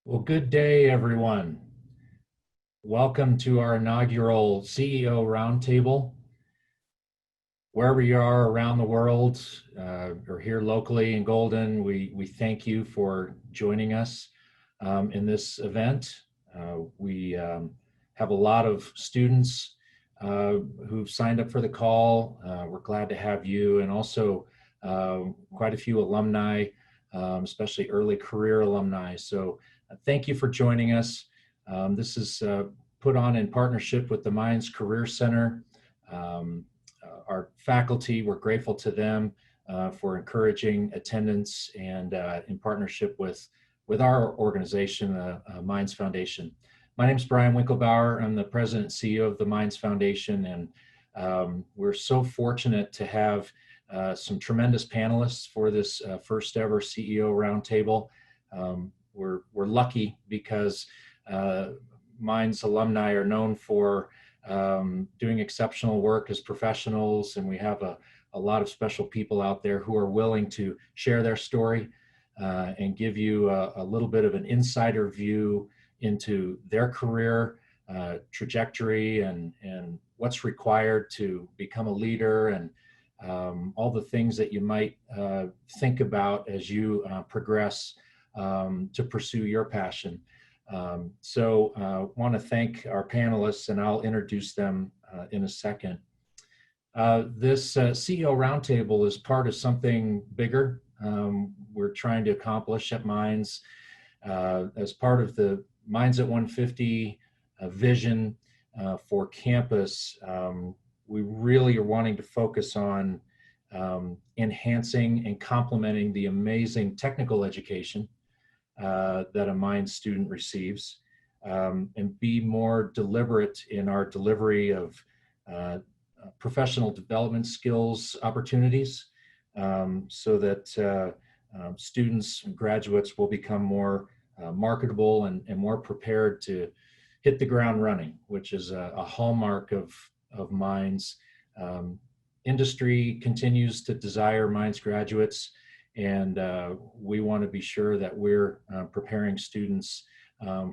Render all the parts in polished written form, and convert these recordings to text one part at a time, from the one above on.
Well, good day, everyone. Welcome to our inaugural CEO Roundtable. Wherever you are around the world or here locally in Golden, we thank you for joining us in this event. We have a lot of students who've signed up for the call. We're glad to have you, and also quite a few alumni, especially early career alumni. So thank you for joining us. This is put on in partnership with the Mines Career Center. Our faculty, we're grateful to them for encouraging attendance, and in partnership with our organization, the Mines Foundation. My name is Brian Winkelbauer. I'm the president and CEO of the Mines Foundation, and we're so fortunate to have some tremendous panelists for this first ever CEO Roundtable. We're lucky because Mines alumni are known for doing exceptional work as professionals, and we have a lot of special people out there who are willing to share their story and give you a little bit of an insider view into their career trajectory and what's required to become a leader, and all the things that you might think about as you progress to pursue your passion. So want to thank our panelists, and I'll introduce them in a second. This CEO Roundtable is part of something bigger we're trying to accomplish at Mines as part of the Mines at 150 vision for campus. We really are wanting to focus on enhancing and complementing the amazing technical education that a Mines student receives, and be more deliberate in our delivery of professional development skills opportunities, so that students and graduates will become more marketable and more prepared to hit the ground running, which is a hallmark of Mines. Industry continues to desire Mines graduates, and we want to be sure that we're preparing students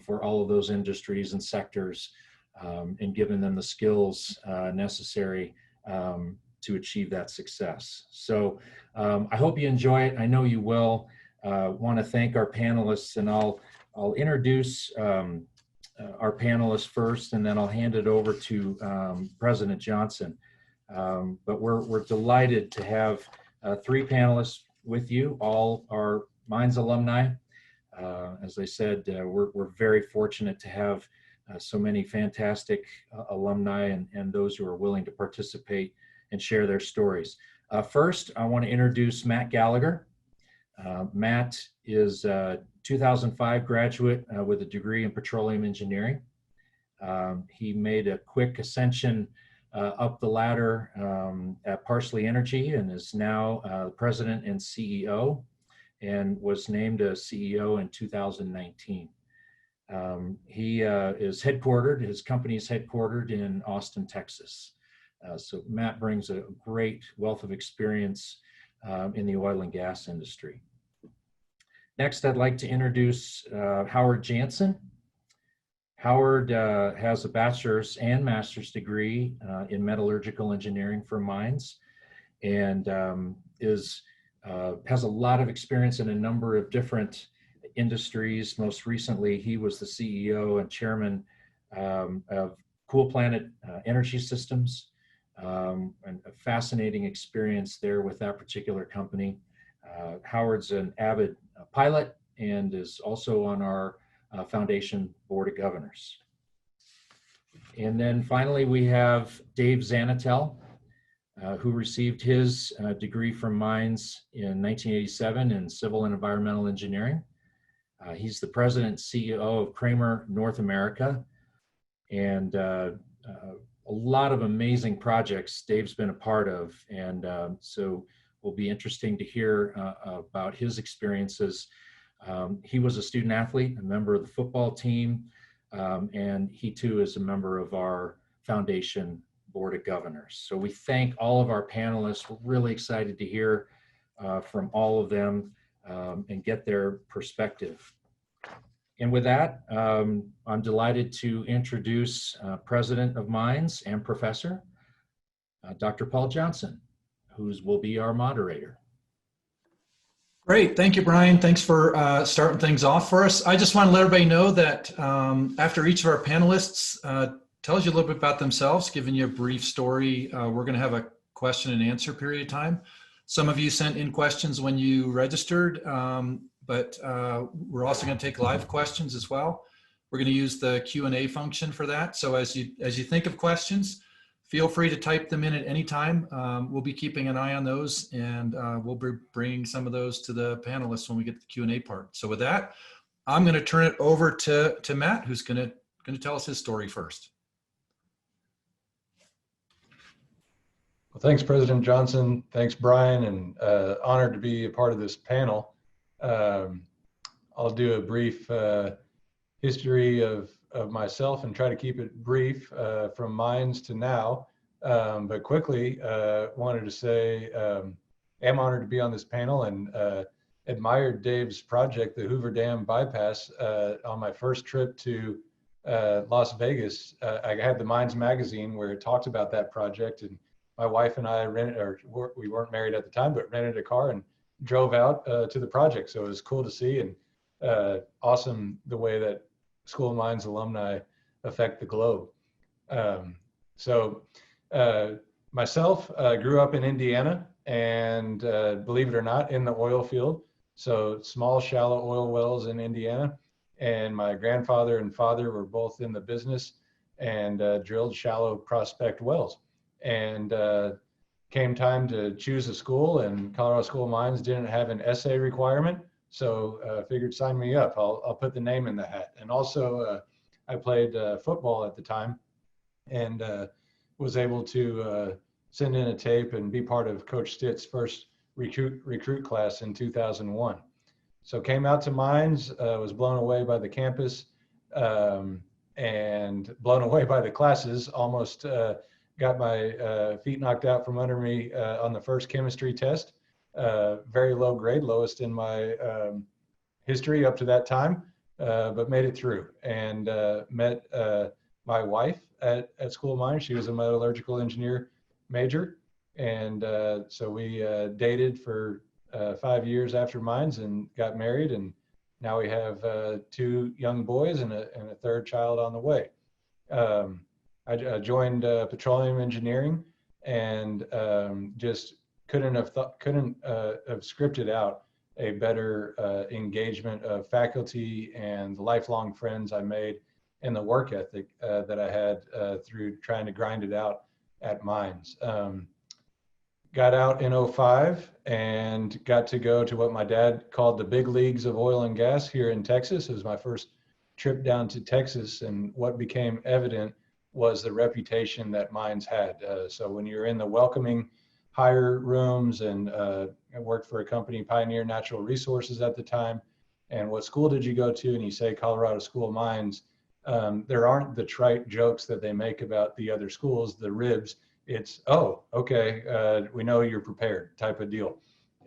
for all of those industries and sectors, and giving them the skills necessary to achieve that success. So I hope you enjoy it. I know you will. Want to thank our panelists, and I'll introduce our panelists first, and then I'll hand it over to President Jansen. But we're delighted to have three panelists with you. All are Mines alumni. As I said, we're very fortunate to have so many fantastic alumni and those who are willing to participate and share their stories. First, I want to introduce Matt Gallagher. Matt is a 2005 graduate with a degree in petroleum engineering. He made a quick ascension up the ladder at Parsley Energy, and is now president and CEO, and was named a CEO in 2019. He is headquartered, his company is headquartered in Austin, Texas. So Matt brings a great wealth of experience in the oil and gas industry. Next, I'd like to introduce Howard Janzen. Howard has a bachelor's and master's degree in metallurgical engineering from Mines, and has a lot of experience in a number of different industries. Most recently, he was the CEO and chairman of Cool Planet Energy Systems, and a fascinating experience there with that particular company. Howard's an avid pilot and is also on our Foundation Board of Governors. And then finally, we have Dave Zanetell, who received his degree from Mines in 1987 in civil and environmental engineering. He's the president and CEO of Kramer North America, and a lot of amazing projects Dave's been a part of, and so will be interesting to hear about his experiences. He was a student athlete, a member of the football team, and he too is a member of our Foundation Board of Governors. So we thank all of our panelists. We're really excited to hear from all of them and get their perspective. And with that, I'm delighted to introduce President of Mines and Professor, Dr. Paul Janzen, who will be our moderator. Great. Thank you, Brian. Thanks for starting things off for us. I just want to let everybody know that after each of our panelists tells you a little bit about themselves, giving you a brief story, we're going to have a question and answer period of time. Some of you sent in questions when you registered, but we're also going to take live questions as well. We're going to use the Q&A function for that. So as you think of questions, feel free to type them in at any time. We'll be keeping an eye on those, and we'll be bringing some of those to the panelists when we get to the Q&A part. So with that, I'm going to turn it over to Matt, who's going to tell us his story first. Well, thanks, President Johnson. Thanks, Brian, and honored to be a part of this panel. I'll do a brief history of myself and try to keep it brief from mines to now. But quickly, wanted to say I'm honored to be on this panel and admired Dave's project, the Hoover Dam Bypass. On my first trip to Las Vegas, I had the Mines magazine where it talked about that project, and my wife and I we weren't married at the time, but rented a car and drove out to the project. So it was cool to see, and awesome the way that School of Mines alumni affect the globe. Myself, grew up in Indiana, and believe it or not, in the oil field. So small, shallow oil wells in Indiana. And my grandfather and father were both in the business and drilled shallow prospect wells. And came time to choose a school, and Colorado School of Mines didn't have an essay requirement. So figured sign me up. I'll put the name in the hat. And also I played football at the time, and was able to send in a tape and be part of Coach Stitt's first recruit class in 2001. So came out to Mines, was blown away by the campus and blown away by the classes. Almost got my feet knocked out from under me on the first chemistry test. Very low grade, lowest in my history up to that time, but made it through, and met my wife at School of Mines. She was a metallurgical engineer major, and so we dated for 5 years after Mines and got married, and now we have 2 young boys and a third child on the way. I joined petroleum engineering, and just couldn't have scripted out a better engagement of faculty and the lifelong friends I made, and the work ethic that I had through trying to grind it out at Mines. Got out in 2005 and got to go to what my dad called the big leagues of oil and gas here in Texas. It was my first trip down to Texas, and what became evident was the reputation that Mines had. So when you're in the welcoming hire rooms, and I worked for a company, Pioneer Natural Resources at the time, and what school did you go to? And you say Colorado School of Mines, there aren't the trite jokes that they make about the other schools, the ribs. It's, oh, okay, we know you're prepared type of deal.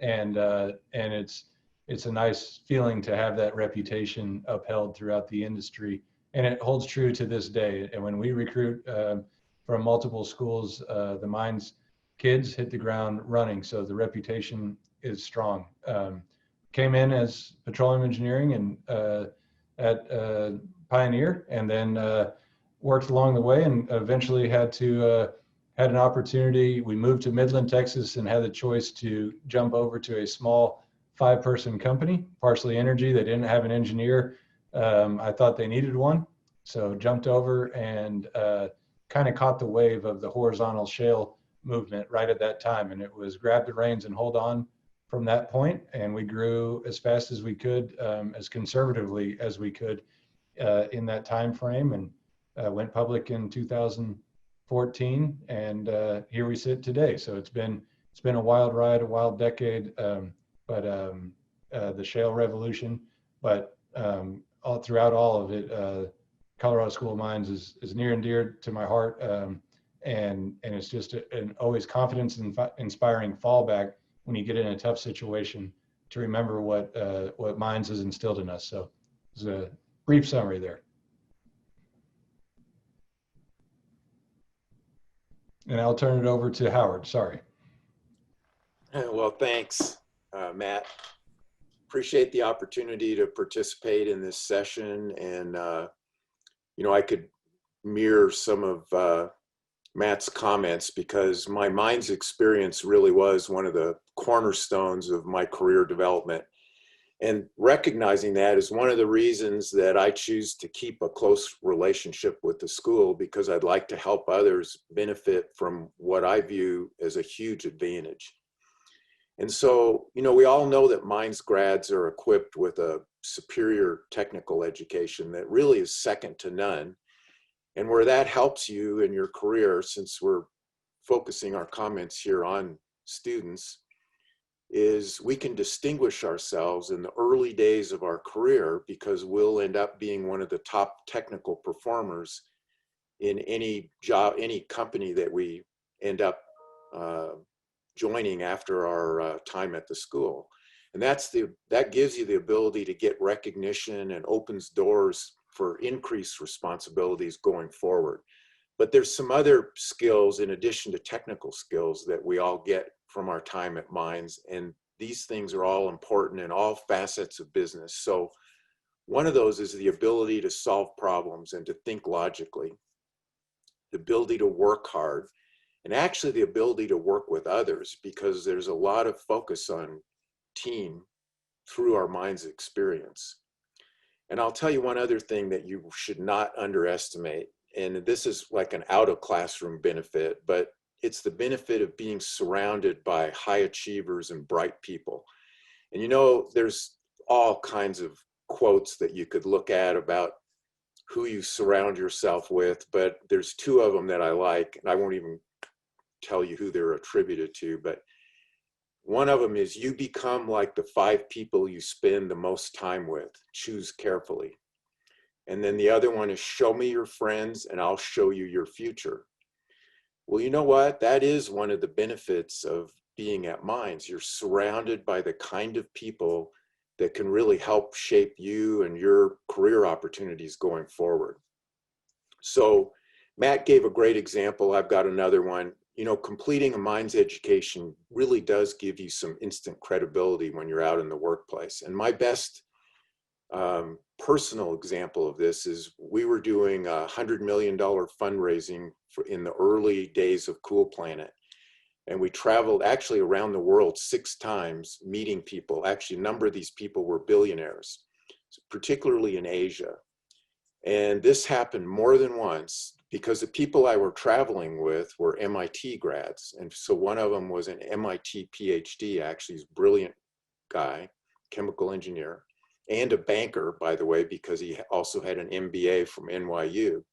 And it's a nice feeling to have that reputation upheld throughout the industry. And it holds true to this day. And when we recruit from multiple schools, the Mines kids hit the ground running. So the reputation is strong. Came in as petroleum engineering and at Pioneer, and then worked along the way, and eventually had an opportunity. We moved to Midland, Texas, and had the choice to jump over to a small 5-person company, Parsley Energy. They didn't have an engineer. I thought they needed one, so jumped over and kind of caught the wave of the horizontal shale movement right at that time. And it was grab the reins and hold on from that point. And we grew as fast as we could, as conservatively as we could in that time frame, and went public in 2014. And here we sit today. So it's been a wild ride, a wild decade, but the shale revolution, but throughout all of it, Colorado School of Mines is near and dear to my heart. And it's just an always confidence inspiring fallback when you get in a tough situation to remember what Mines has instilled in us. So it's brief summary there. And I'll turn it over to Howard, sorry. Well, thanks, Matt. Appreciate the opportunity to participate in this session. And, I could mirror some of Matt's comments because my mind's experience really was one of the cornerstones of my career development. And recognizing that is one of the reasons that I choose to keep a close relationship with the school, because I'd like to help others benefit from what I view as a huge advantage. And so, we all know that Mines grads are equipped with a superior technical education that really is second to none. And where that helps you in your career, since we're focusing our comments here on students, is we can distinguish ourselves in the early days of our career because we'll end up being one of the top technical performers in any job, any company that we end up joining after our time at the school. And that gives you the ability to get recognition and opens doors for increased responsibilities going forward. But there's some other skills in addition to technical skills that we all get from our time at Mines. And these things are all important in all facets of business. So one of those is the ability to solve problems and to think logically, the ability to work hard, and actually the ability to work with others, because there's a lot of focus on team through our Mines experience. And I'll tell you one other thing that you should not underestimate. And this is like an out of classroom benefit, but it's the benefit of being surrounded by high achievers and bright people. And there's all kinds of quotes that you could look at about who you surround yourself with, but there's two of them that I like, and I won't even tell you who they're attributed to, but one of them is, you become like the 5 people you spend the most time with. Choose carefully. And then the other one is, show me your friends and I'll show you your future. Well, you know what? That is one of the benefits of being at Mines. You're surrounded by the kind of people that can really help shape you and your career opportunities going forward. So Matt gave a great example. I've got another one. Completing a Mines education really does give you some instant credibility when you're out in the workplace. And my best personal example of this is, we were doing $100 million fundraising in the early days of Cool Planet. And we traveled actually around the world 6 times meeting people. Actually, a number of these people were billionaires, particularly in Asia. And this happened more than once because the people I were traveling with were MIT grads. And so one of them was an MIT PhD, actually, he's a brilliant guy, chemical engineer, and a banker, by the way, because he also had an MBA from NYU.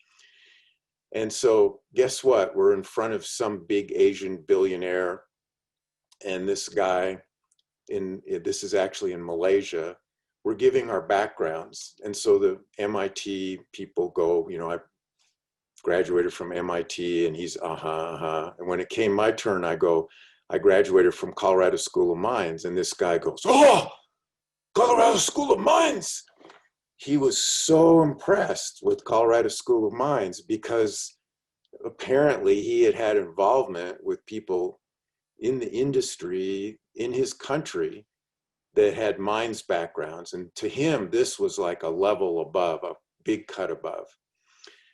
And so guess what? We're in front of some big Asian billionaire, and this guy, this is actually in Malaysia, we're giving our backgrounds. And so the MIT people go, I graduated from MIT, and he's And when it came my turn, I go, I graduated from Colorado School of Mines. And this guy goes, oh, Colorado School of Mines. He was so impressed with Colorado School of Mines because apparently he had had involvement with people in the industry in his country that had mines backgrounds. And to him, this was like a level above, a big cut above.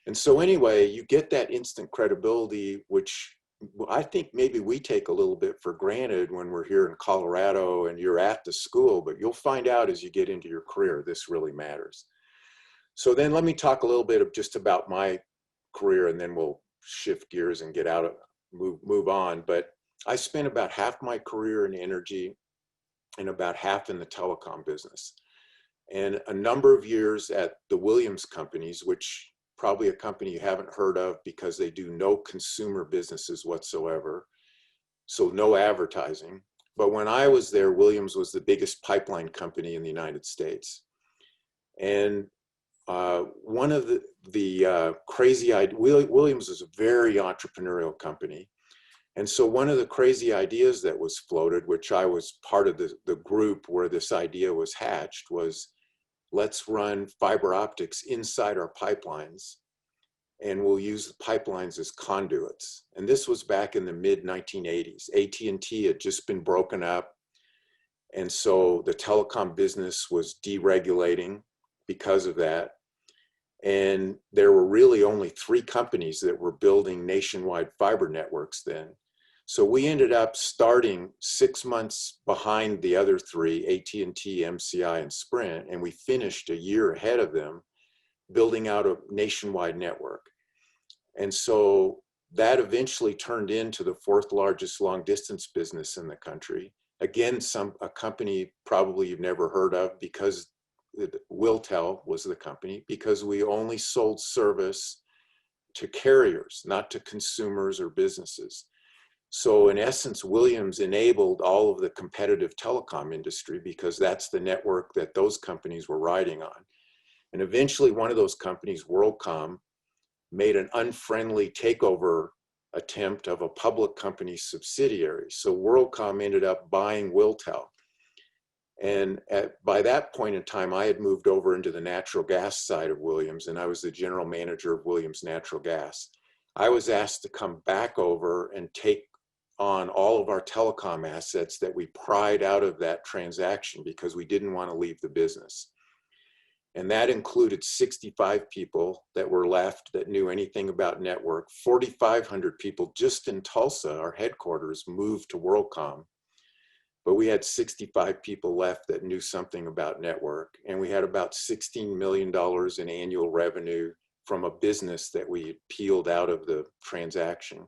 And so anyway, you get that instant credibility, which I think maybe we take a little bit for granted when we're here in Colorado and you're at the school, but you'll find out as you get into your career, this really matters. So then let me talk a little bit just about my career, and then we'll shift gears and get out of, move on. But I spent about half my career in energy and about half in the telecom business, and a number of years at the Williams companies, which probably a company you haven't heard of because they do no consumer businesses whatsoever. So no advertising. But when I was there, Williams was the biggest pipeline company in the United States. And one of the crazy ideas, Williams is a very entrepreneurial company. And so one of the crazy ideas that was floated, which I was part of the group where this idea was hatched, was let's run fiber optics inside our pipelines, and we'll use the pipelines as conduits. And this was back in the mid 1980s. AT&T had just been broken up. And so the telecom business was deregulating because of that. And there were really only 3 companies that were building nationwide fiber networks then. So we ended up starting 6 months behind the other 3, AT&T, MCI, and Sprint, and we finished a year ahead of them building out a nationwide network. And so that eventually turned into the 4th largest long distance business in the country. Again, a company probably you've never heard of, because Wiltel was the company, because we only sold service to carriers, not to consumers or businesses. So in essence, Williams enabled all of the competitive telecom industry because that's the network that those companies were riding on. And eventually one of those companies, WorldCom, made an unfriendly takeover attempt of a public company's subsidiary. So WorldCom ended up buying Wiltel. And by that point in time, I had moved over into the natural gas side of Williams, and I was the general manager of Williams Natural Gas. I was asked to come back over and take on all of our telecom assets that we pried out of that transaction because we didn't want to leave the business. And that included 65 people that were left that knew anything about network. 4,500 people just in Tulsa, our headquarters, moved to WorldCom. But we had 65 people left that knew something about network. And we had about $16 million in annual revenue from a business that we had peeled out of the transaction.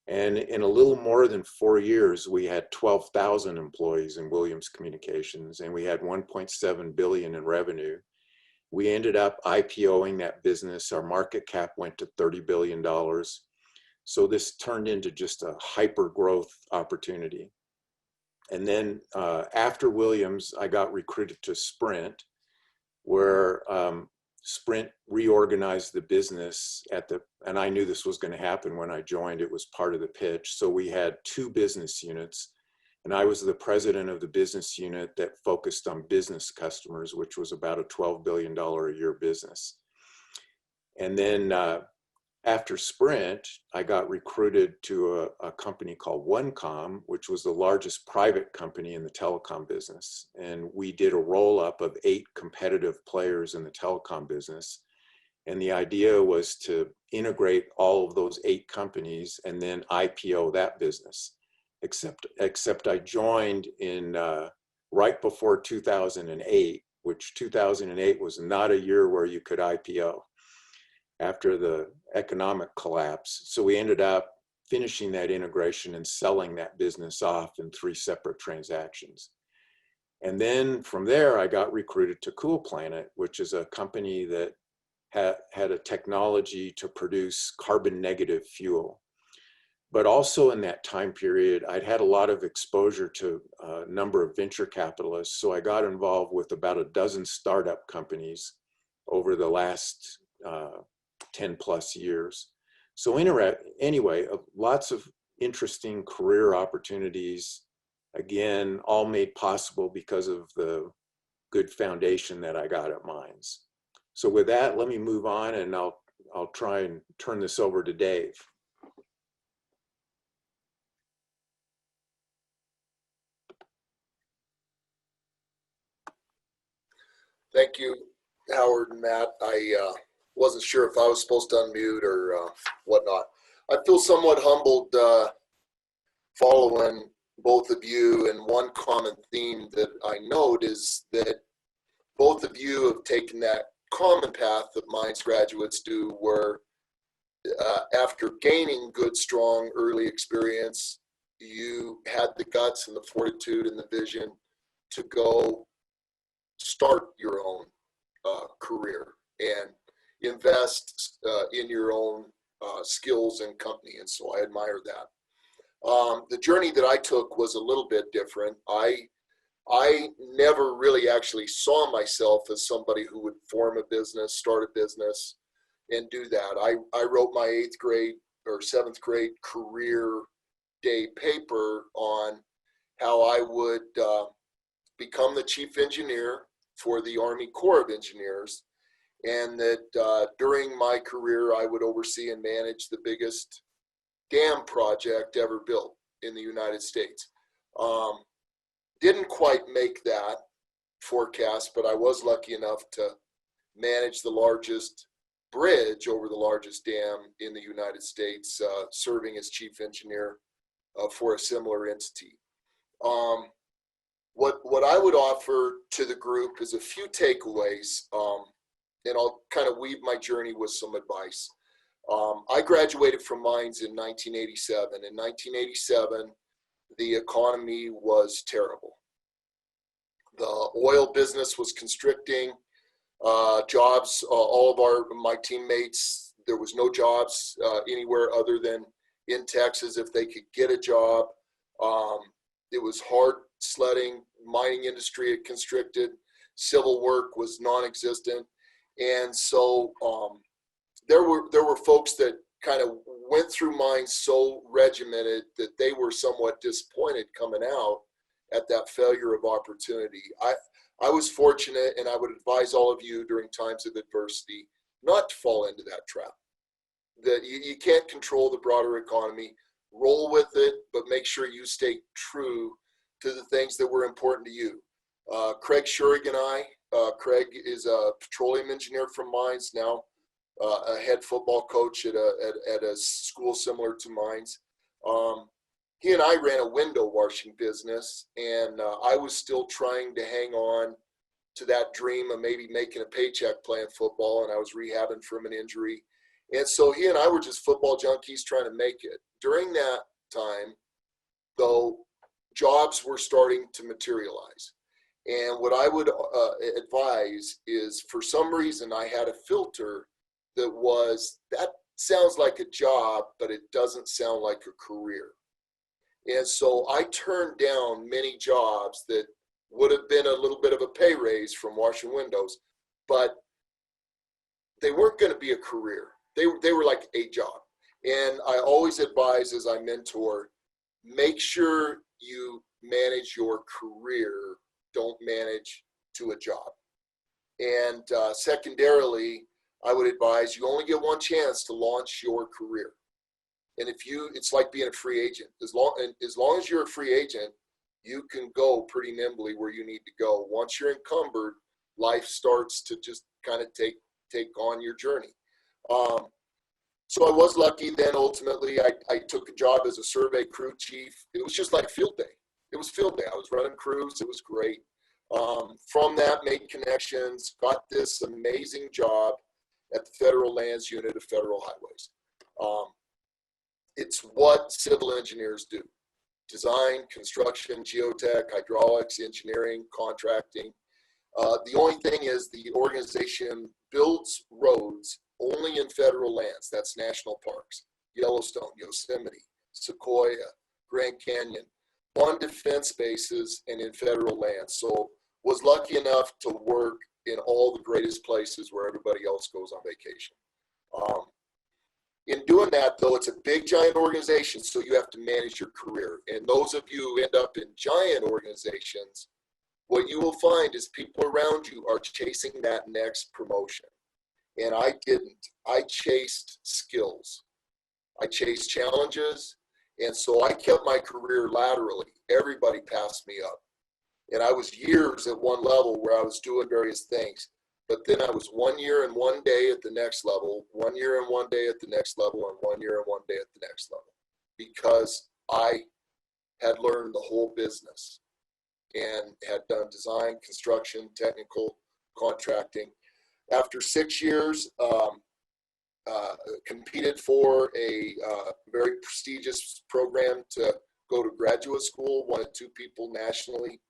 And in a little more than 4 years, we had 12,000 employees in Williams Communications, and we had 1.7 billion in revenue. We ended up IPOing that business. Our market cap went to $30 billion. So this turned into just a hyper growth opportunity. And then after Williams, I got recruited to Sprint, where Sprint reorganized the business and I knew this was going to happen when I joined. It was part of the pitch. So we had 2 business units, and I was the president of the business unit that focused on business customers, which was about a $12 billion a year business. And then after Sprint, I got recruited to a company called OneCom, which was the largest private company in the telecom business. And we did a roll-up of 8 competitive players in the telecom business. And the idea was to integrate all of those 8 companies and then IPO that business. Except I joined in right before 2008, which 2008 was not a year where you could IPO after the economic collapse. So we ended up finishing that integration and selling that business off in 3 separate transactions. And then from there, I got recruited to Cool Planet, which is a company that had a technology to produce carbon negative fuel. But also in that time period, I'd had a lot of exposure to a number of venture capitalists. So I got involved with about a dozen startup companies over the last 10 plus years. So anyway, lots of interesting career opportunities, again, all made possible because of the good foundation that I got at Mines. So with that, let me move on, and I'll try and turn this over to Dave. Thank you, Howard and Matt. I wasn't sure if I was supposed to unmute or whatnot. I feel somewhat humbled following both of you, and one common theme that I note is that both of you have taken that common path that Mines graduates do, where after gaining good, strong early experience, you had the guts and the fortitude and the vision to go start your own career and invest in your own skills and company. And so I admire that. The journey that I took was a little bit different. I never really actually saw myself as somebody who would form a business, start a business, and do that. I wrote my 8th grade or 7th grade career day paper on how I would become the chief engineer for the Army Corps of Engineers, and that during my career, I would oversee and manage the biggest dam project ever built in the United States. Didn't quite make that forecast, but I was lucky enough to manage the largest bridge over the largest dam in the United States, serving as chief engineer for a similar entity. What I would offer to the group is a few takeaways, and I'll kind of weave my journey with some advice. I graduated from mines in 1987. In 1987, the economy was terrible. The oil business was constricting. Jobs, all of my teammates, there was no jobs anywhere other than in Texas if they could get a job. It was hard sledding. Mining industry had constricted. Civil work was non-existent. And so there were folks that kind of went through mines so regimented that they were somewhat disappointed coming out at that failure of opportunity. I was fortunate, and I would advise all of you during times of adversity not to fall into that trap. That you can't control the broader economy. Roll with it, but make sure you stay true to the things that were important to you. Craig Schurig and I, Craig is a petroleum engineer from mines, now a head football coach at a school similar to mines. He and I ran a window washing business, and I was still trying to hang on to that dream of maybe making a paycheck playing football, and I was rehabbing from an injury. And so he and I were just football junkies trying to make it. During that time, though, jobs were starting to materialize. And what I would advise is, for some reason, I had a filter that was, that sounds like a job, but it doesn't sound like a career. And so I turned down many jobs that would have been a little bit of a pay raise from washing windows, but they weren't going to be a career. They were like a job. And I always advise, as I mentor, make sure you manage your career, don't manage to a job. And secondarily, I would advise you only get one chance to launch your career. And it's like being a free agent. As long as you're a free agent, you can go pretty nimbly where you need to go. Once you're encumbered, life starts to just kind of take on your journey. So I was lucky then. Ultimately, I took a job as a survey crew chief. It was just like field day. It was field day. I was running crews. It was great. From that, made connections, got this amazing job at the Federal Lands Unit of Federal Highways. It's what civil engineers do: design, construction, geotech, hydraulics, engineering, contracting. The only thing is the organization builds roads only in federal lands. That's national parks: Yellowstone, Yosemite, Sequoia, Grand Canyon, on defense bases and in federal lands. So was lucky enough to work in all the greatest places where everybody else goes on vacation. In doing that, though, it's a big, giant organization, so you have to manage your career. And those of you who end up in giant organizations, what you will find is people around you are chasing that next promotion. And I didn't. I chased skills. I chased challenges. And so I kept my career laterally. Everybody passed me up. And I was years at one level where I was doing various things. But then I was 1 year and 1 day at the next level, 1 year and 1 day at the next level, and 1 year and 1 day at the next level. Because I had learned the whole business and had done design, construction, technical, contracting. After 6 years, competed for a very prestigious program to go to graduate school. One of 2 people nationally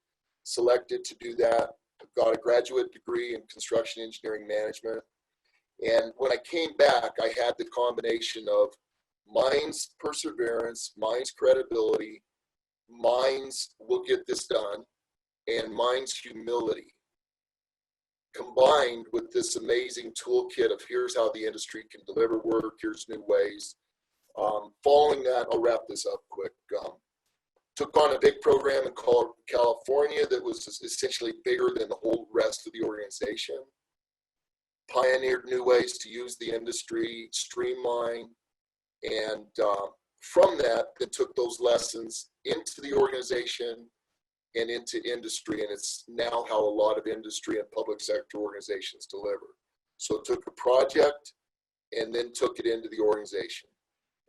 selected to do that. Got a graduate degree in construction engineering management. And when I came back, I had the combination of mines perseverance, mines credibility, mines will get this done, and mines humility, combined with this amazing toolkit of here's how the industry can deliver work, here's new ways. Following that, I'll wrap this up quick. Took on a big program in California that was essentially bigger than the whole rest of the organization. Pioneered new ways to use the industry, streamline, and from that, then took those lessons into the organization and into industry, and it's now how a lot of industry and public sector organizations deliver. So it took a project and then took it into the organization.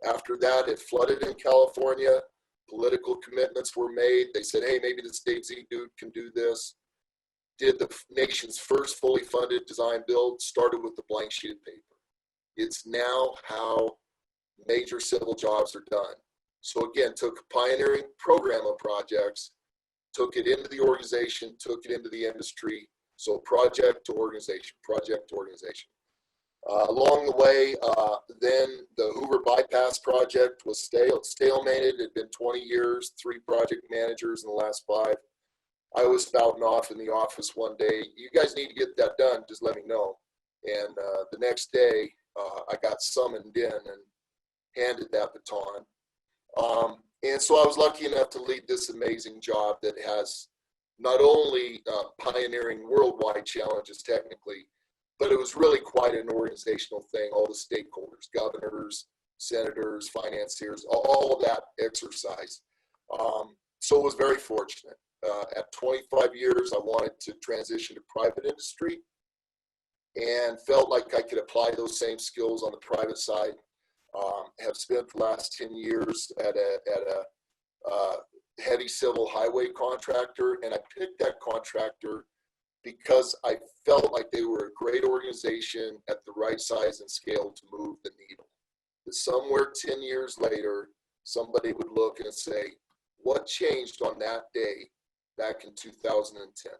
After that, it flooded in California. Political commitments were made. They said, hey, maybe this Dave Z dude can do this. Did the nation's first fully funded design build, started with the blank sheet of paper. It's now how major civil jobs are done. So again, took a pioneering program of projects, took it into the organization, took it into the industry. So project to organization, project to organization. Along the way, then the Hoover Bypass project was stalemated. It had been 20 years, 3 project managers in the last 5. I was spouting off in the office one day, you guys need to get that done, just let me know. And the next day, I got summoned in and handed that baton. And so I was lucky enough to lead this amazing job that has not only pioneering worldwide challenges technically, but it was really quite an organizational thing. All the stakeholders, governors, senators, financiers, all of that exercise. So it was very fortunate. At 25 years, I wanted to transition to private industry and felt like I could apply those same skills on the private side. Have spent the last 10 years at a heavy civil highway contractor, and I picked that contractor because I felt like they were a great organization at the right size and scale to move the needle. That somewhere 10 years later, somebody would look and say, what changed on that day back in 2010?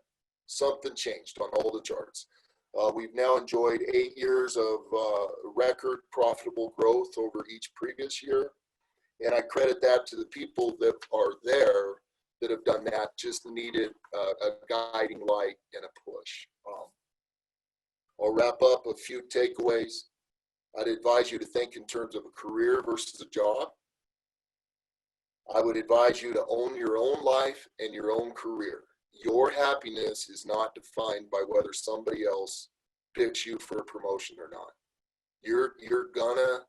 Something changed on all the charts. We've now enjoyed 8 years of record profitable growth over each previous year. And I credit that to the people that are there that have done that, just needed a guiding light and a push. I'll wrap up a few takeaways. I'd advise you to think in terms of a career versus a job. I would advise you to own your own life and your own career. Your happiness is not defined by whether somebody else picks you for a promotion or not. You're gonna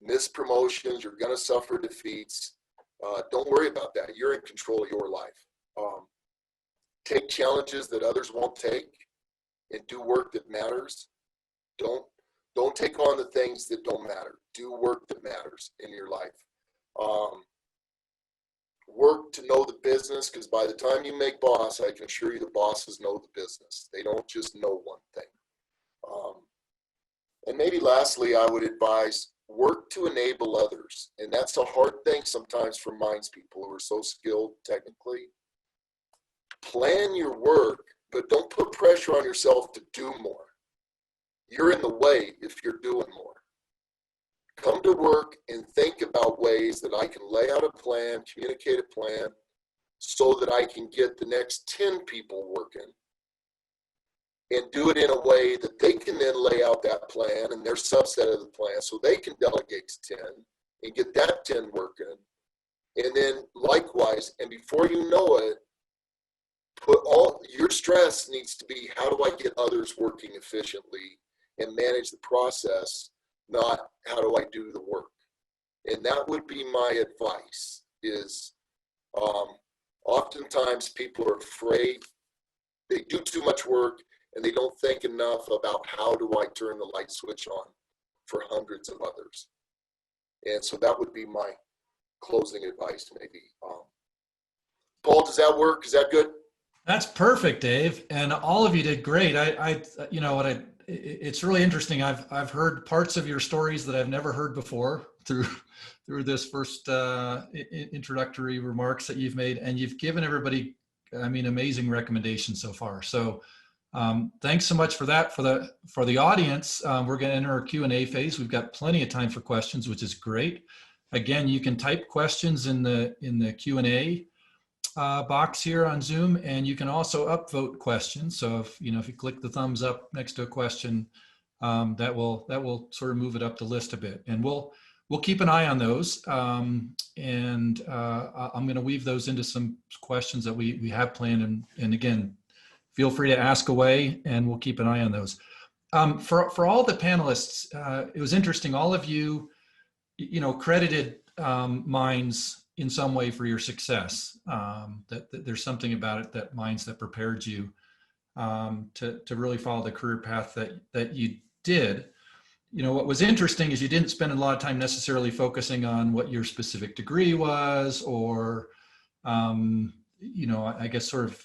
miss promotions, you're gonna suffer defeats. Don't worry about that. You're in control of your life. Take challenges that others won't take and do work that matters. Don't take on the things that don't matter. Do work that matters in your life. Work to know the business, because by the time you make boss, I can assure you the bosses know the business. They don't just know one thing. And maybe lastly, I would advise work to enable others. And that's a hard thing sometimes for minds people who are so skilled technically. Plan your work, but don't put pressure on yourself to do more. You're in the way if you're doing more. Come to work and think about ways that I can lay out a plan, communicate a plan, so that I can get the next 10 people working, and do it in a way that they can then lay out that plan and their subset of the plan so they can delegate to 10 and get that 10 working. And then likewise, and before you know it, put all your stress needs to be, how do I get others working efficiently and manage the process, not how do I do the work. And that would be my advice is oftentimes people are afraid, they do too much work and they don't think enough about how do I turn the light switch on for hundreds of others. And so that would be my closing advice maybe. Paul, does that work? Is that good? That's perfect, Dave. And all of you did great. You know what, it's really interesting. I've heard parts of your stories that I've never heard before through this first introductory remarks that you've made, and you've given everybody, I mean, amazing recommendations so far. So thanks so much for that. For the audience, we're going to enter our Q&A phase. We've got plenty of time for questions, which is great. Again, you can type questions in the Q&A box here on Zoom, and you can also upvote questions. So if you click the thumbs up next to a question, that will sort of move it up the list a bit. And we'll we'll keep an eye on those. And I'm going to weave those into some questions that we have planned. And again, feel free to ask away, and we'll keep an eye on those. For all the panelists, it was interesting. All of you, credited Minds in some way for your success. That there's something about it, that Minds, that prepared you to really follow the career path that you did. What was interesting is you didn't spend a lot of time necessarily focusing on what your specific degree was, or I guess sort of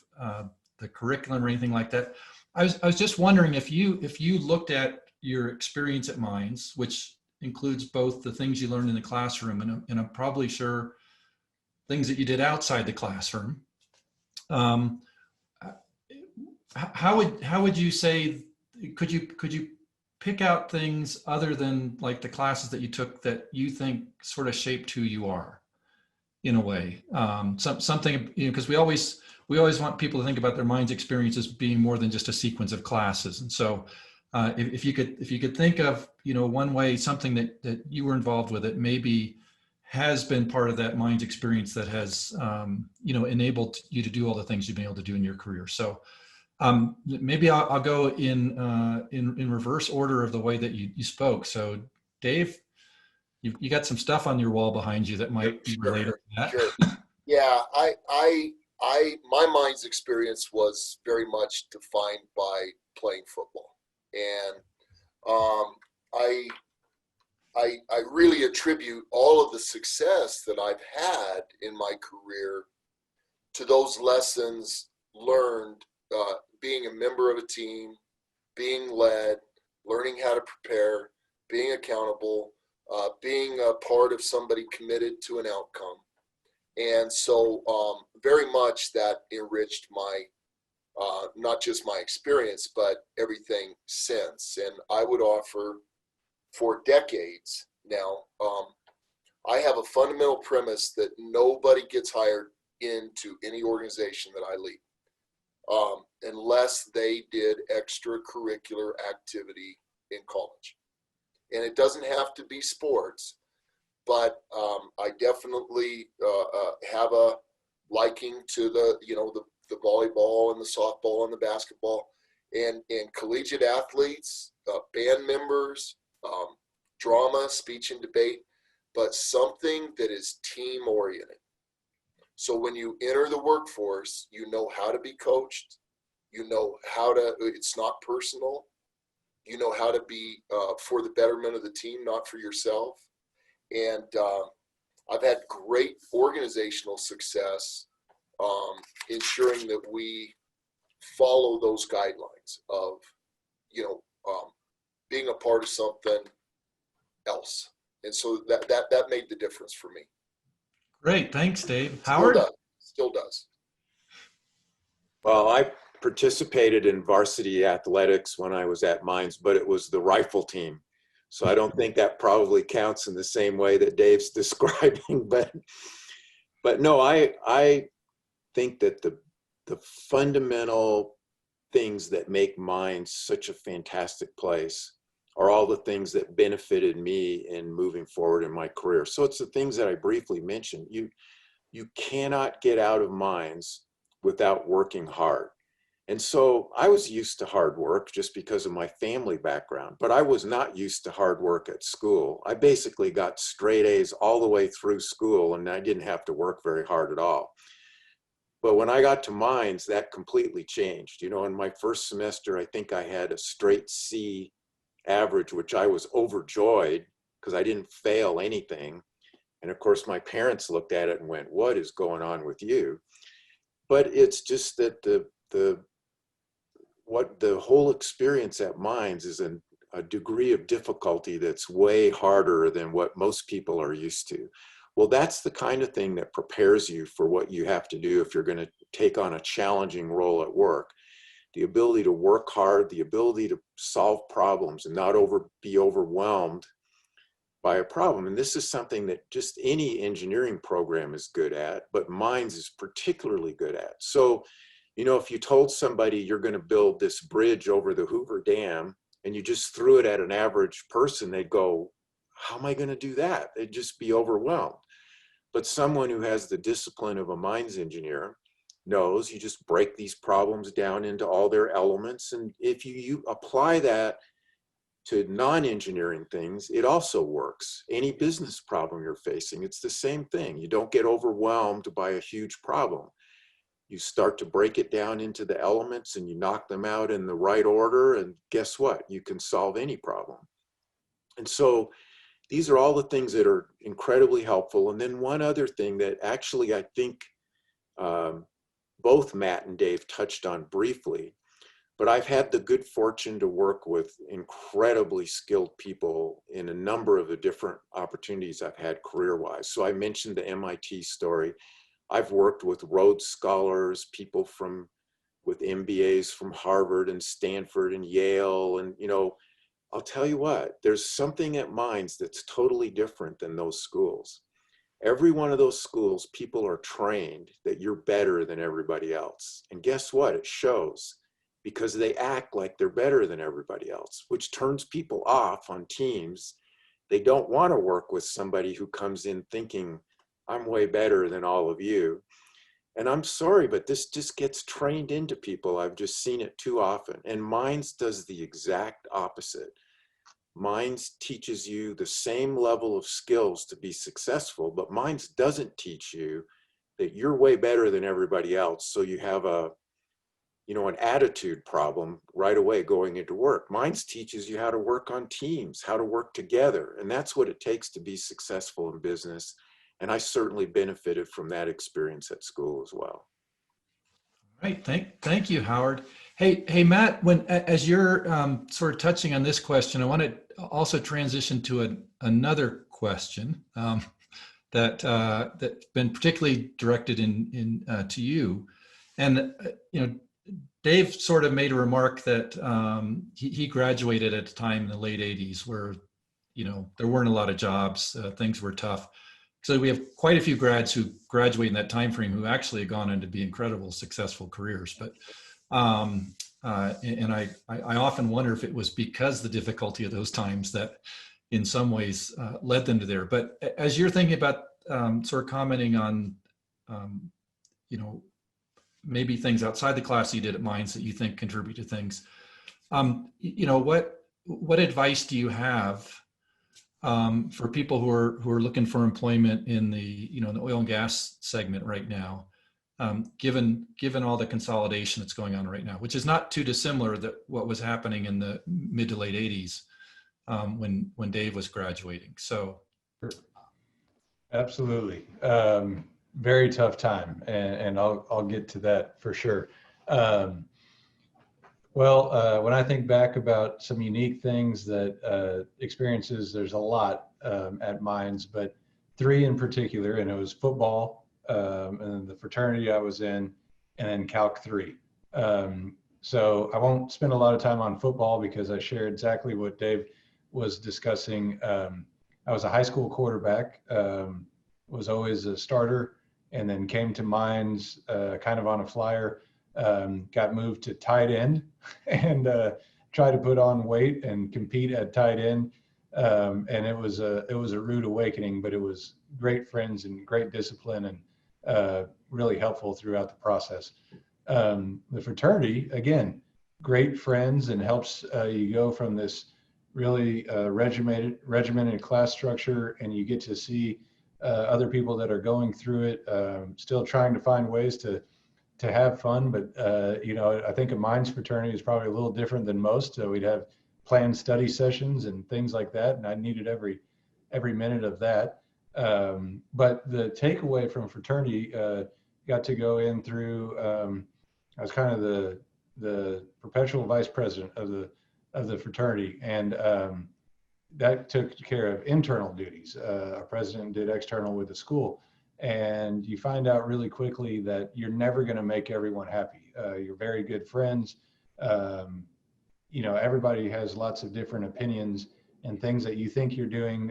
the curriculum or anything like that. I was just wondering if you looked at your experience at Minds, which includes both the things you learned in the classroom and I'm probably sure things that you did outside the classroom. How would you say, could you pick out things other than like the classes that you took that you think sort of shaped who you are in a way? Something, because we always want people to think about their Minds experience as being more than just a sequence of classes. And so if you could think of, one way, something that you were involved with that maybe has been part of that Minds experience that has, enabled you to do all the things you've been able to do in your career. So maybe I'll go in reverse order of the way that you spoke. So Dave, you got some stuff on your wall behind you that might be related to that. Sure. Yeah, my Minds experience was very much defined by playing football, and I really attribute all of the success that I've had in my career to those lessons learned, being a member of a team, being led, learning how to prepare, being accountable, being a part of somebody committed to an outcome. And so very much that enriched my, not just my experience, but everything since. And I would offer, for decades now, I have a fundamental premise that nobody gets hired into any organization that I lead unless they did extracurricular activity in college. And it doesn't have to be sports, but I definitely have a liking to the volleyball and the softball and the basketball, and collegiate athletes, band members, drama, speech and debate, but something that is team oriented. So when you enter the workforce, you know how to be coached, you know how to, it's not personal, you know how to be for the betterment of the team, not for yourself. And I've had great organizational success ensuring that we follow those guidelines of, being a part of something else. And so that made the difference for me. Great. Thanks, Dave. Howard? Still does. Well, I participated in varsity athletics when I was at Minds, but it was the rifle team. So I don't think that probably counts in the same way that Dave's describing, but no, I think that the fundamental things that make Minds such a fantastic place are all the things that benefited me in moving forward in my career. So it's the things that I briefly mentioned. You cannot get out of Minds without working hard. And so I was used to hard work just because of my family background, but I was not used to hard work at school. I basically got straight A's all the way through school, and I didn't have to work very hard at all. But when I got to Minds, that completely changed. In my first semester, I think I had a straight C average, which I was overjoyed because I didn't fail anything. And of course, my parents looked at it and went, "What is going on with you?" But it's just that the whole experience at Minds is a degree of difficulty that's way harder than what most people are used to. Well, that's the kind of thing that prepares you for what you have to do if you're going to take on a challenging role at work. The ability to work hard, the ability to solve problems and not be overwhelmed by a problem. And this is something that just any engineering program is good at, but Minds is particularly good at. So, if you told somebody you're going to build this bridge over the Hoover Dam and you just threw it at an average person, they'd go, how am I going to do that? They'd just be overwhelmed. But someone who has the discipline of a mines engineer knows you just break these problems down into all their elements. And if you apply that to non-engineering things, it also works. Any business problem you're facing, it's the same thing. You don't get overwhelmed by a huge problem. You start to break it down into the elements and you knock them out in the right order, and guess what? You can solve any problem. And so these are all the things that are incredibly helpful. And then one other thing that actually I think both Matt and Dave touched on briefly, but I've had the good fortune to work with incredibly skilled people in a number of the different opportunities I've had career-wise. So I mentioned the MIT story. I've worked with Rhodes Scholars, people with MBAs from Harvard and Stanford and Yale. And, you know, I'll tell you what, there's something at Mines that's totally different than those schools. Every one of those schools, people are trained that you're better than everybody else. And guess what? It shows, because they act like they're better than everybody else, which turns people off on teams. They don't want to work with somebody who comes in thinking, I'm way better than all of you. And I'm sorry, but this just gets trained into people. I've just seen it too often. And Mines does the exact opposite. Mines teaches you the same level of skills to be successful, but Mines doesn't teach you that you're way better than everybody else. So you have an attitude problem right away going into work. Mines teaches you how to work on teams, how to work together. And that's what it takes to be successful in business. And I certainly benefited from that experience at school as well. Right. Thank you, Howard. Hey, Matt, as you're sort of touching on this question, I want to also transition to another question that's been particularly directed to you. And, Dave sort of made a remark that he graduated at a time in the late 80s where, there weren't a lot of jobs, things were tough. So we have quite a few grads who graduate in that time frame who actually have gone on to be incredible, successful careers. But and I often wonder if it was because the difficulty of those times that, in some ways, led them to there. But as you're thinking about sort of commenting on, maybe things outside the class you did at Mines that you think contribute to things, what advice do you have for people who are looking for employment in the the oil and gas segment right now, given all the consolidation that's going on right now, which is not too dissimilar to what was happening in the mid to late 80s when Dave was graduating. So, absolutely, very tough time, and I'll get to that for sure. When I think back about some unique things that experiences, there's a lot at Mines, but three in particular, and it was football, and then the fraternity I was in, and then Calc 3. So I won't spend a lot of time on football because I share exactly what Dave was discussing. I was a high school quarterback, was always a starter, and then came to Mines kind of on a flyer. Got moved to tight end and tried to put on weight and compete at tight end. And it was a rude awakening, but it was great friends and great discipline and really helpful throughout the process. The fraternity, again, great friends, and helps you go from this really regimented class structure, and you get to see other people that are going through it, still trying to find ways to have fun. But, I think a Mines fraternity is probably a little different than most. So we'd have planned study sessions and things like that. And I needed every minute of that. But the takeaway from fraternity, got to go in through, I was kind of the perpetual vice president of the fraternity. And that took care of internal duties. Our president did external with the school. And you find out really quickly that you're never going to make everyone happy. You're very good friends. Everybody has lots of different opinions, and things that you think you're doing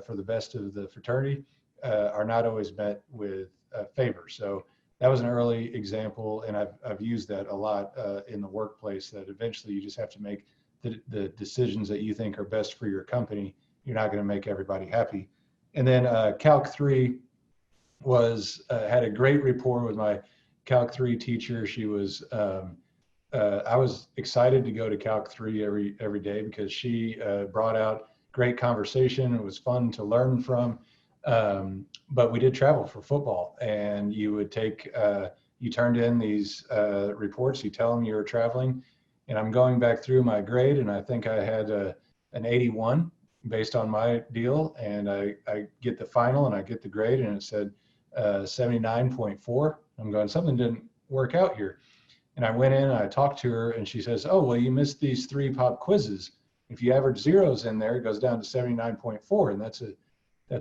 for the best of the fraternity are not always met with favor. So that was an early example, and I've used that a lot in the workplace, that eventually you just have to make the decisions that you think are best for your company you're not going to make everybody happy. And then Calc 3 was had a great rapport with my Calc 3 teacher. She was I was excited to go to Calc 3 every day because she brought out great conversation. It was fun to learn from. But we did travel for football, and you would take you turned in these reports. You tell them you were traveling, and I'm going back through my grade, and I think I had an 81 based on my deal, and I get the final and I get the grade, and it said 79.4. I'm going, something didn't work out here. And I went in and I talked to her, and she says, oh, well, you missed these 3 pop quizzes. If you average zeros in there, it goes down to 79.4, and that's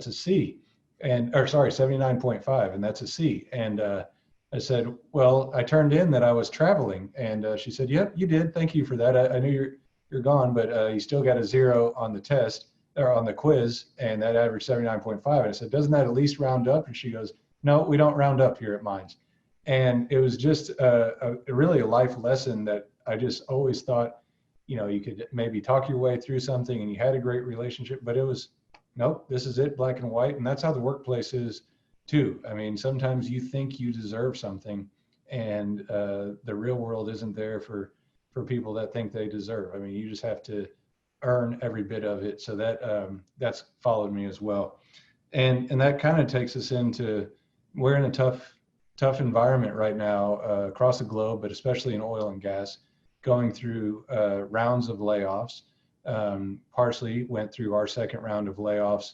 a C. And, or sorry, 79.5, and that's a C. And I said, well, I turned in that I was traveling. And she said, yep, you did. Thank you for that. I knew you're gone, but you still got a 0 on the test or on the quiz, and that averaged 79.5. And I said, doesn't that at least round up? And she goes, no, we don't round up here at Mines. And it was just really a life lesson that I just always thought, you know, you could maybe talk your way through something and you had a great relationship, but it was, nope, this is it, black and white. And that's how the workplace is too. I mean, sometimes you think you deserve something, and the real world isn't there for people that think they deserve. I mean, you just have to earn every bit of it. So that that's followed me as well. And that kind of takes us into, we're in a tough environment right now across the globe, but especially in oil and gas, going through rounds of layoffs. Parsley went through our second round of layoffs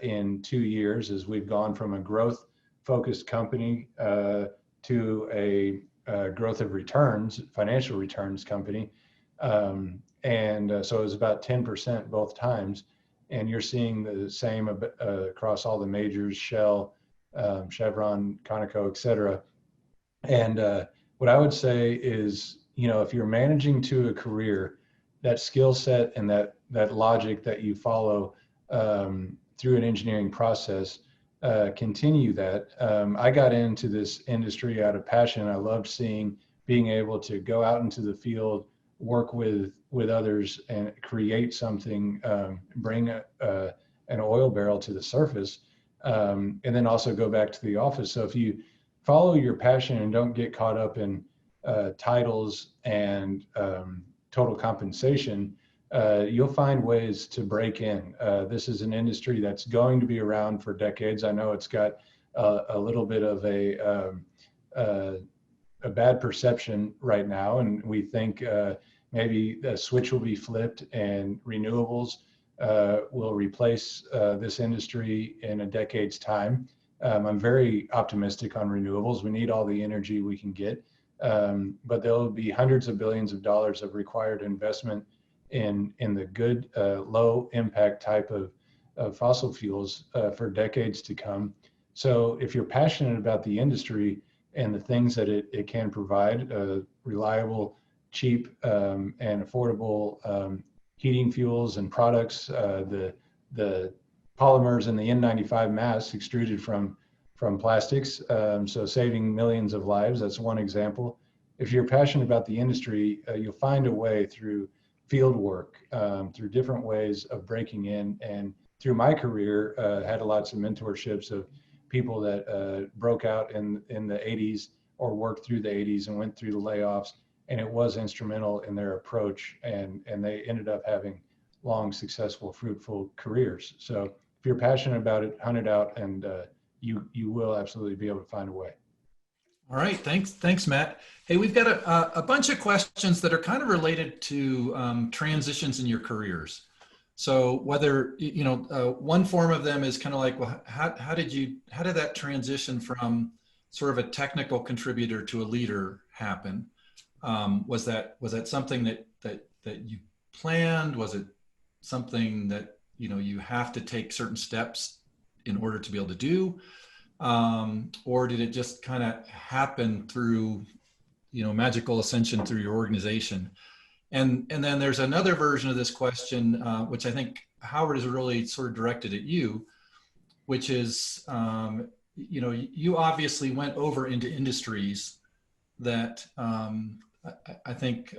in 2 years, as we've gone from a growth focused company to a growth of returns, financial returns company. So it was about 10% both times. And you're seeing the same across all the majors, Shell, Chevron, Conoco, et cetera. And what I would say is, you know, if you're managing to a career, that skill set and that logic that you follow through an engineering process, continue that. I got into this industry out of passion. I loved being able to go out into the field, work with others, and create something, bring an oil barrel to the surface, and then also go back to the office. So if you follow your passion and don't get caught up in titles and total compensation, you'll find ways to break in. This is an industry that's going to be around for decades. I know it's got a little bit of a bad perception right now, and we think maybe the switch will be flipped and renewables will replace this industry in a decade's time. I'm very optimistic on renewables. We need all the energy we can get, but there'll be hundreds of billions of dollars of required investment in the good, low impact type of fossil fuels for decades to come. So if you're passionate about the industry and the things that it can provide, reliable, cheap, and affordable heating fuels and products, the polymers in the N95 masks extruded from plastics, so saving millions of lives, that's one example. If you're passionate about the industry, you'll find a way through field work, through different ways of breaking in. And through my career, had lots of mentorships of people that broke out in the 80s or worked through the 80s and went through the layoffs, and it was instrumental in their approach, and they ended up having long, successful, fruitful careers. So if you're passionate about it, hunt it out, and you will absolutely be able to find a way. All right, thanks, Matt. Hey, we've got a bunch of questions that are kind of related to transitions in your careers. So whether, you know, one form of them is kind of like, well, how did that transition from sort of a technical contributor to a leader happen? Was that something that you planned? Was it something that, you know, you have to take certain steps in order to be able to do? Or did it just kind of happen through, you know, magical ascension through your organization? And then there's another version of this question, which I think Howard is really sort of directed at you, which is, you know, you obviously went over into industries that I think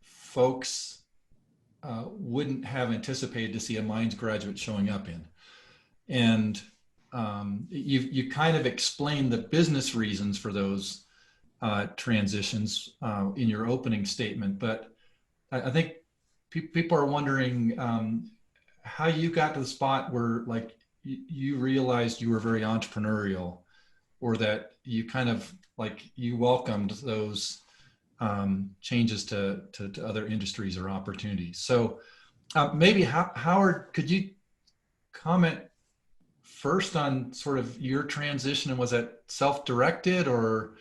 folks wouldn't have anticipated to see a mines graduate showing up in. And you kind of explained the business reasons for those transitions in your opening statement, but I think people are wondering how you got to the spot where like you realized you were very entrepreneurial, or that you kind of like you welcomed those changes to other industries or opportunities. So maybe Howard, could you comment first on sort of your transition, and was that self-directed, or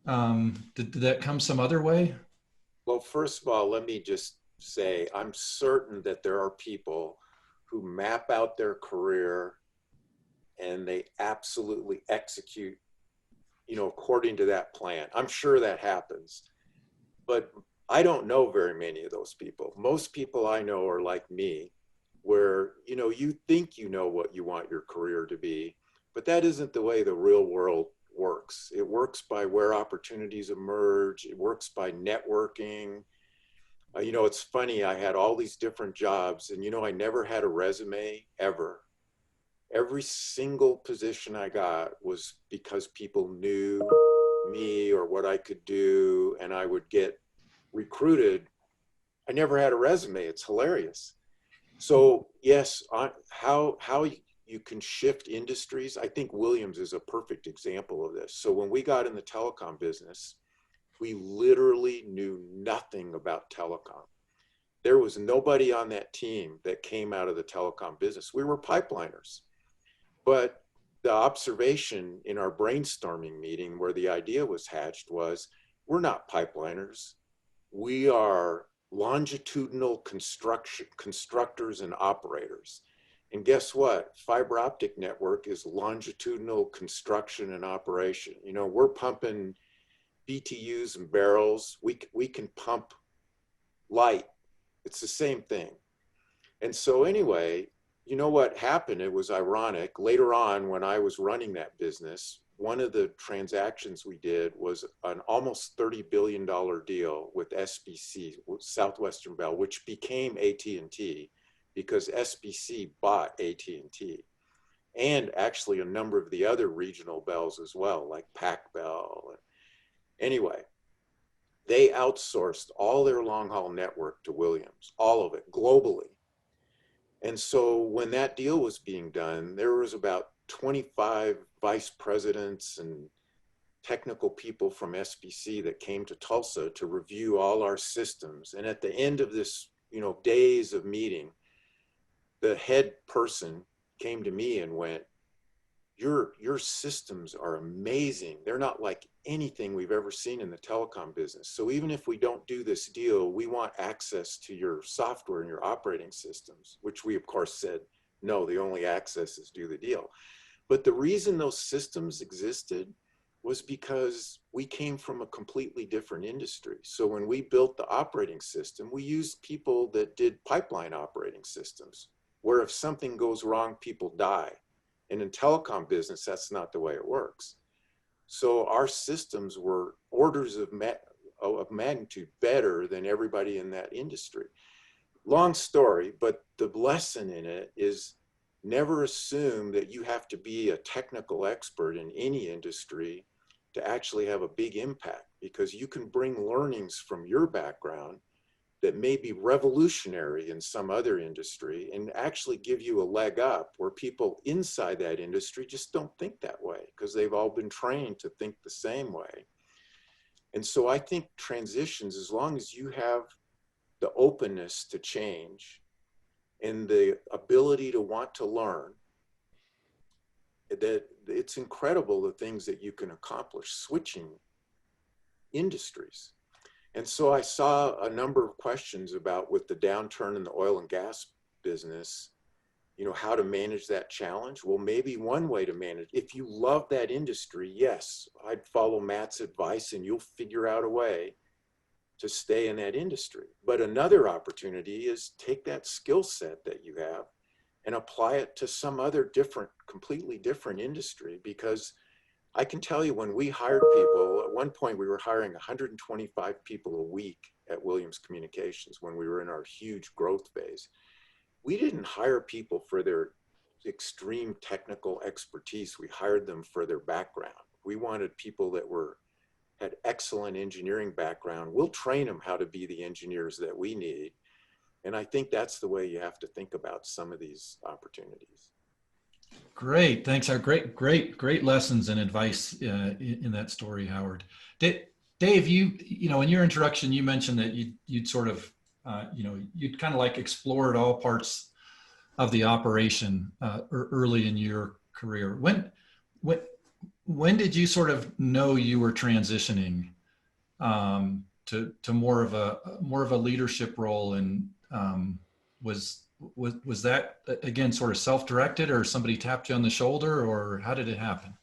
did that come some other way? Well, first of all, let me just say, I'm certain that there are people who map out their career and they absolutely execute, according to that plan. I'm sure that happens, but I don't know very many of those people. Most people I know are like me, where, you think you know what you want your career to be, but that isn't the way the real world works. It works by where opportunities emerge. It works by networking. It's funny, I had all these different jobs and, I never had a resume ever. Every single position I got was because people knew me or what I could do, and I would get recruited. I never had a resume. It's hilarious. So yes, how you can shift industries. I think Williams is a perfect example of this. So when we got in the telecom business, we literally knew nothing about telecom. There was nobody on that team that came out of the telecom business. We were pipeliners. But the observation in our brainstorming meeting where the idea was hatched was, we're not pipeliners. We are longitudinal constructors and operators. And guess what? Fiber optic network is longitudinal construction and operation. We're pumping BTUs and barrels. We can pump light. It's the same thing. And so anyway, what happened? It was ironic. Later on, when I was running that business, one of the transactions we did was an almost $30 billion deal with SBC, Southwestern Bell, which became AT&T because SBC bought AT&T, and actually a number of the other regional bells as well, like Pac Bell. Anyway, they outsourced all their long haul network to Williams, all of it, globally. And so when that deal was being done, there was about 25 vice presidents and technical people from SBC that came to Tulsa to review all our systems. And at the end of this, days of meeting, the head person came to me and went, your systems are amazing. They're not like anything we've ever seen in the telecom business. So even if we don't do this deal, we want access to your software and your operating systems, which we of course said, no, the only access is do the deal. But the reason those systems existed was because we came from a completely different industry. So when we built the operating system, we used people that did pipeline operating systems, where if something goes wrong, people die. And in telecom business, that's not the way it works. So our systems were orders of magnitude better than everybody in that industry. Long story, but the lesson in it is never assume that you have to be a technical expert in any industry to actually have a big impact, because you can bring learnings from your background that may be revolutionary in some other industry and actually give you a leg up where people inside that industry just don't think that way because they've all been trained to think the same way. And so I think transitions, as long as you have the openness to change and the ability to want to learn, that it's incredible the things that you can accomplish switching industries. And so I saw a number of questions about, with the downturn in the oil and gas business, how to manage that challenge. Well, maybe one way to manage, if you love that industry, yes, I'd follow Matt's advice and you'll figure out a way to stay in that industry. But another opportunity is take that skill set that you have and apply it to some other completely different industry, because I can tell you when we hired people, at one point we were hiring 125 people a week at Williams Communications when we were in our huge growth phase. We didn't hire people for their extreme technical expertise. We hired them for their background. We wanted people that had excellent engineering background. We'll train them how to be the engineers that we need. And I think that's the way you have to think about some of these opportunities. Great, thanks. Our great lessons and advice in that story, Howard. Dave, you know, in your introduction, you mentioned that you'd sort of, you'd kind of like explored all parts of the operation early in your career. When did you sort of know you were transitioning to more of a leadership role, and was that again sort of self-directed, or somebody tapped you on the shoulder, or how did it happen?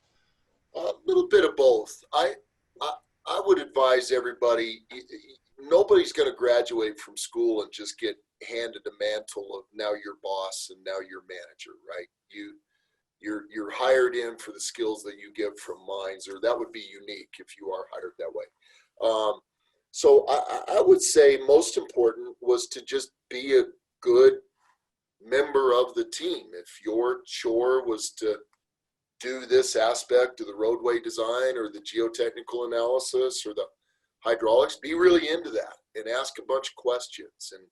A little bit of both. I would advise everybody, nobody's going to graduate from school and just get handed a mantle of now you're boss and now you're manager, right? You're hired in for the skills that you give from Mines, or that would be unique if you are hired that way. So I would say most important was to just be a good member of the team. If your chore was to do this aspect of the roadway design or the geotechnical analysis or the hydraulics, be really into that and ask a bunch of questions. And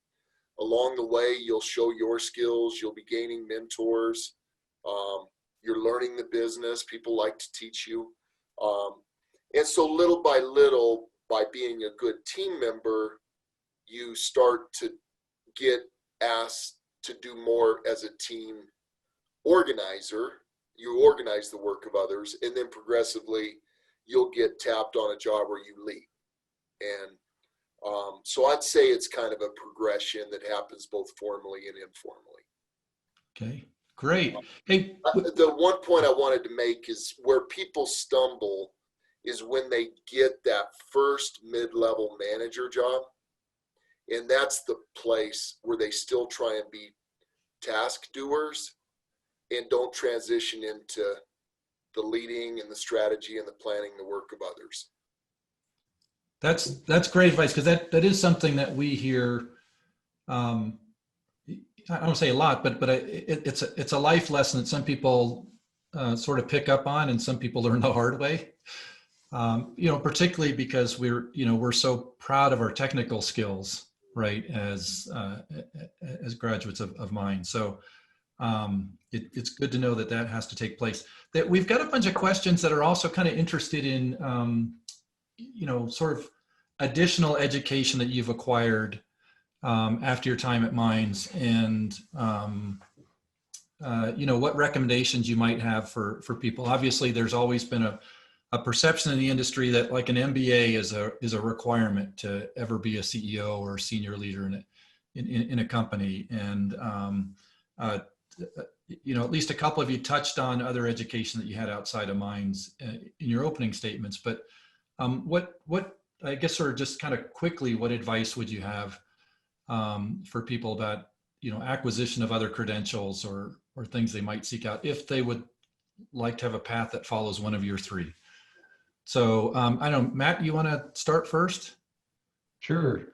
along the way, you'll show your skills, you'll be gaining mentors, you're learning the business, people like to teach you. And so little by little, by being a good team member, you start to get asked to do more as a team organizer. You organize the work of others, and then progressively you'll get tapped on a job where you lead. And so I'd say it's kind of a progression that happens both formally and informally. Okay, great. Hey, the one point I wanted to make is where people stumble is when they get that first mid-level manager job. And that's the place where they still try and be task doers and don't transition into the leading and the strategy and the planning, the work of others. That's great advice, because that is something that we hear. I don't say a lot, but it's a life lesson that some people sort of pick up on, and some people learn the hard way. Particularly because we're so proud of our technical skills, right, as graduates of mine. So it's good to know that has to take place. That we've got a bunch of questions that are also kind of interested in, sort of additional education that you've acquired after your time at Mines, and what recommendations you might have for people. Obviously, there's always been a perception in the industry that like an MBA is a requirement to ever be a CEO or senior leader in a company. And at least a couple of you touched on other education that you had outside of Mines in your opening statements. But what I guess sort of just kind of quickly, what advice would you have for people about acquisition of other credentials or things they might seek out if they would like to have a path that follows one of your three? So I don't know, Matt, you want to start first? Sure.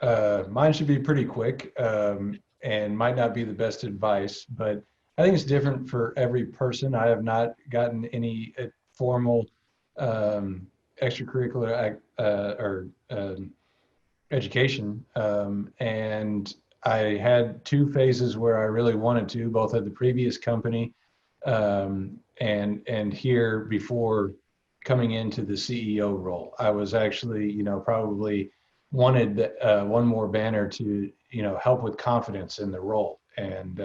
Mine should be pretty quick and might not be the best advice, but I think it's different for every person. I have not gotten any formal extracurricular or education. And I had two phases where I really wanted to, both at the previous company and here before coming into the CEO role. I was actually, probably wanted one more banner to, help with confidence in the role. And,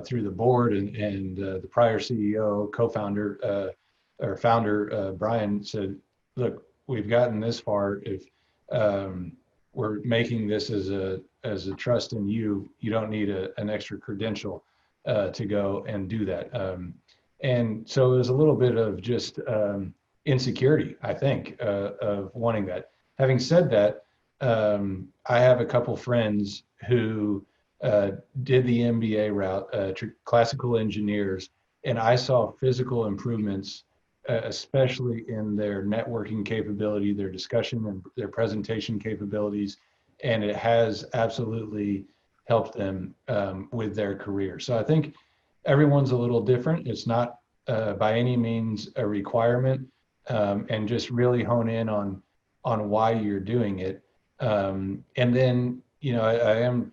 through the board and the prior CEO, co-founder or founder, Brian said, look, we've gotten this far. If we're making this as a trust in you, you don't need an extra credential to go and do that. And so it was a little bit of just insecurity, I think, of wanting that. Having said that, I have a couple friends who did the MBA route, classical engineers, and I saw physical improvements especially in their networking capability, their discussion and their presentation capabilities, and it has absolutely helped them with their career. So I think everyone's a little different. It's not by any means a requirement, and just really hone in on why you're doing it. And then, I am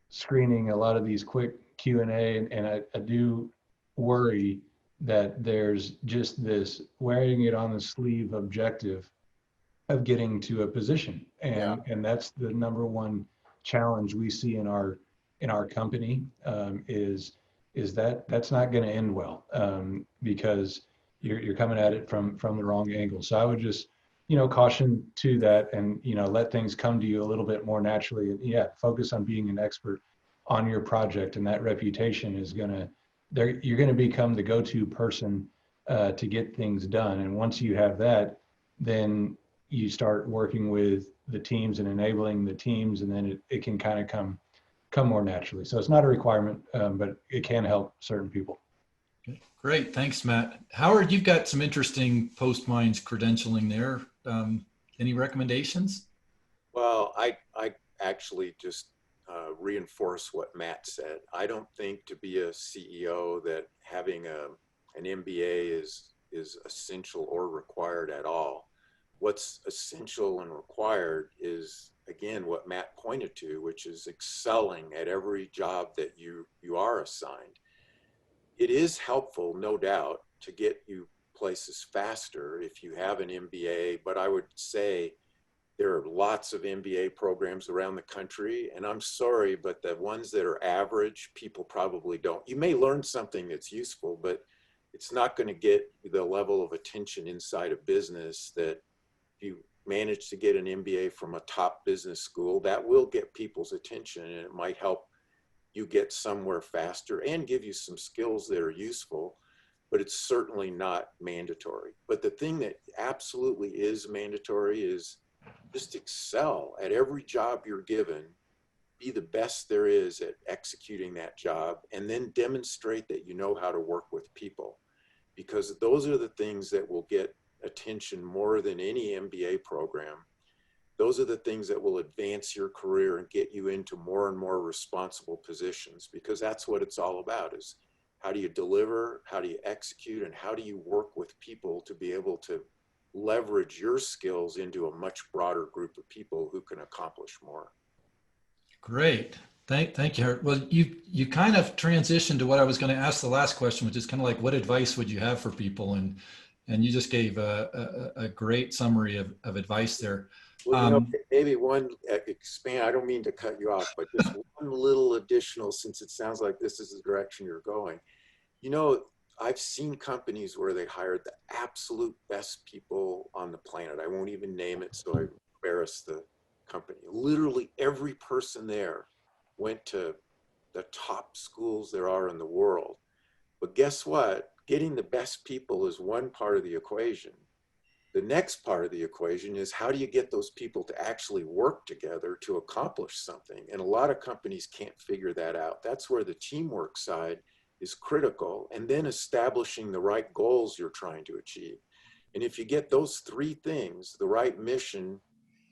screening a lot of these quick Q&A, and I do worry that there's just this wearing it on the sleeve objective of getting to a position, and that's the number one challenge we see in our company, is that that's not going to end well, because you're coming at it from the wrong angle. So I would just caution to that, and let things come to you a little bit more naturally, and focus on being an expert on your project, and that reputation is you're going to become the go-to person to get things done. And once you have that, then you start working with the teams and enabling the teams, and then it can kind of come more naturally. So it's not a requirement, but it can help certain people. Okay. Great, thanks, Matt. Howard, you've got some interesting post-Mines credentialing there. Any recommendations? Well, I actually just reinforce what Matt said. I don't think to be a CEO that having an MBA is essential or required at all. What's essential and required is, again, what Matt pointed to, which is excelling at every job that you are assigned. It is helpful, no doubt, to get you places faster if you have an MBA, but I would say there are lots of MBA programs around the country, and I'm sorry, but the ones that are average, people probably don't. You may learn something that's useful, but it's not going to get the level of attention inside a business that if you manage to get an MBA from a top business school, that will get people's attention, and it might help you get somewhere faster and give you some skills that are useful, but it's certainly not mandatory. But the thing that absolutely is mandatory is just excel at every job you're given, be the best there is at executing that job, and then demonstrate that you know how to work with people, because those are the things that will get attention more than any MBA program. Those are the things that will advance your career and get you into more and more responsible positions, because that's what it's all about, is how do you deliver, how do you execute, and how do you work with people to be able to leverage your skills into a much broader group of people who can accomplish more. Great. Thank you, Howard. Well, you kind of transitioned to what I was going to ask the last question, which is kind of like, what advice would you have for people? And you just gave a great summary of advice there. Well, maybe one expand, I don't mean to cut you off, but just one little additional, since it sounds like this is the direction you're going. I've seen companies where they hired the absolute best people on the planet. I won't even name it, so I embarrass the company. Literally every person there went to the top schools there are in the world. But guess what? Getting the best people is one part of the equation. The next part of the equation is, how do you get those people to actually work together to accomplish something? And a lot of companies can't figure that out. That's where the teamwork side is critical, and then establishing the right goals you're trying to achieve. And if you get those three things, the right mission,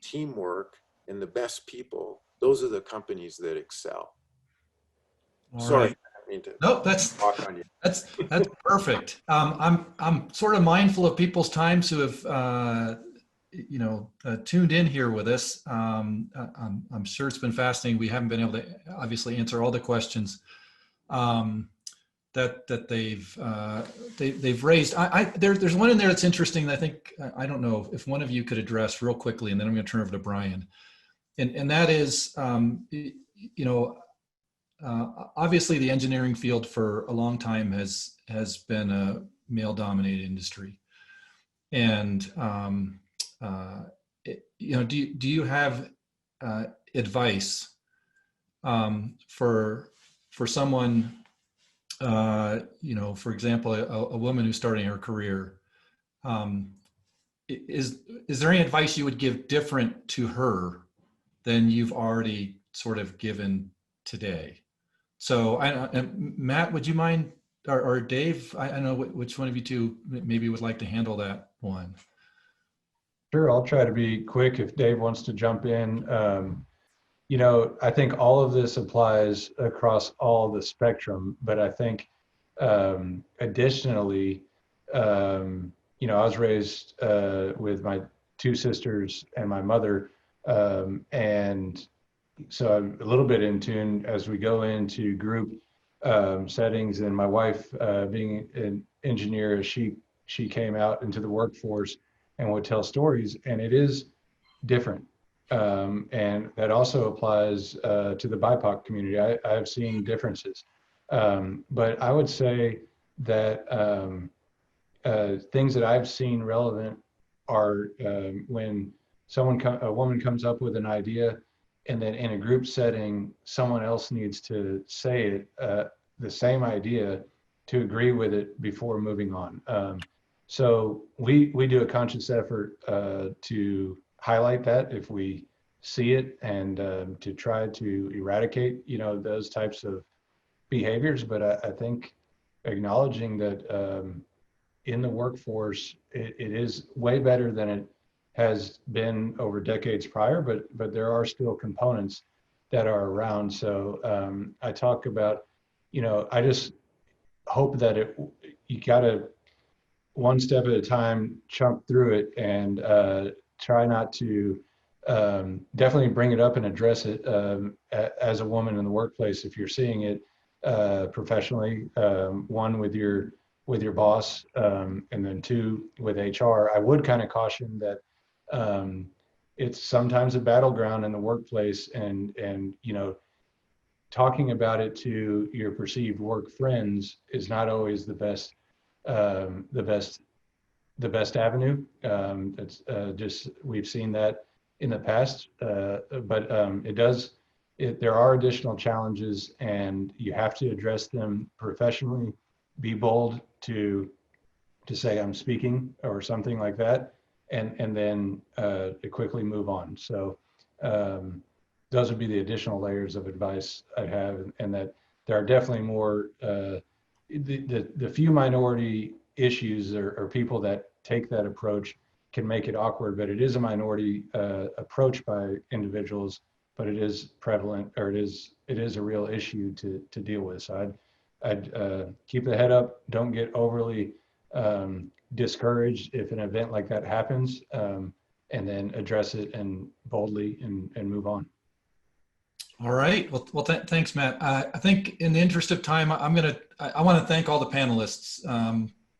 teamwork, and the best people, those are the companies that excel. All Sorry, right. I didn't mean to No, that's talk on you. That's perfect. I'm sort of mindful of people's times who have tuned in here with us. I'm sure it's been fascinating. We haven't been able to obviously answer all the questions that they've raised. There's one in there that's interesting. I think, I don't know if one of you could address real quickly, and then I'm going to turn over to Brian. And that is, obviously the engineering field for a long time has been a male-dominated industry. And do you have advice for someone, for example, a woman who's starting her career? Is there any advice you would give different to her than you've already sort of given today? So, Matt, would you mind or Dave, I don't know which one of you two maybe would like to handle that one. Sure, I'll try to be quick if Dave wants to jump in. You know, I think all of this applies across all the spectrum, but I think additionally, you know, I was raised with my two sisters and my mother, and so I'm a little bit in tune as we go into group settings. And my wife, being an engineer, as she came out into the workforce and would tell stories, and it is different. And that also applies to the BIPOC community. I've seen differences, but I would say that things that I've seen relevant are when a woman comes up with an idea, and then in a group setting, someone else needs to say it, the same idea, to agree with it before moving on. So we do a conscious effort to highlight that if we see it, and to try to eradicate, you know, those types of behaviors. But I think acknowledging that in the workforce, it is way better than it has been over decades prior, but there are still components that are around. So I talk about, you know, I just hope that you gotta one step at a time, chunk through it, and try not to definitely bring it up and address it as a woman in the workplace. If you're seeing it professionally, one with your boss, and then two with HR, I would kind of caution that it's sometimes a battleground in the workplace, and you know, talking about it to your perceived work friends is not always the best avenue. It's just, we've seen that in the past, but there are additional challenges, and you have to address them professionally. Be bold to say I'm speaking or something like that, and then quickly move on. So those would be the additional layers of advice I have, and that there are definitely more. The few minority issues or people that take that approach can make it awkward, but it is a minority approach by individuals, but it is prevalent, or it is a real issue to deal with. So I'd keep the head up. Don't get overly discouraged if an event like that happens, and then address it and boldly and move on. All right. Well, thanks, Matt. I think in the interest of time, I want to thank all the panelists.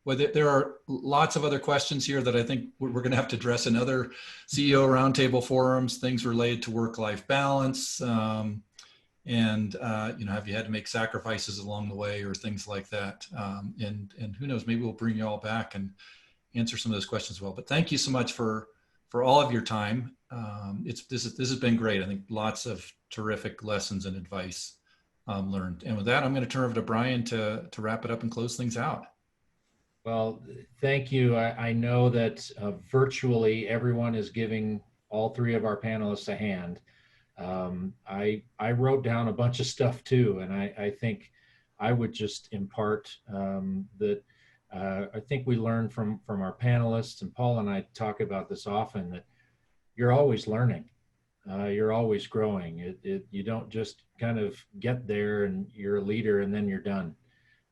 There are lots of other questions here that I think we're going to have to address in other CEO Roundtable forums, things related to work-life balance, and you know, have you had to make sacrifices along the way, or things like that? And who knows, maybe we'll bring you all back and answer some of those questions as well. But thank you so much for all of your time. This has been great. I think lots of terrific lessons and advice learned. And with that, I'm going to turn over to Brian to wrap it up and close things out. Well, thank you. I know that virtually everyone is giving all three of our panelists a hand. I wrote down a bunch of stuff too, and I think I would just impart that I think we learn from our panelists, and Paul and I talk about this often, that you're always learning, you're always growing. You don't just kind of get there and you're a leader and then you're done.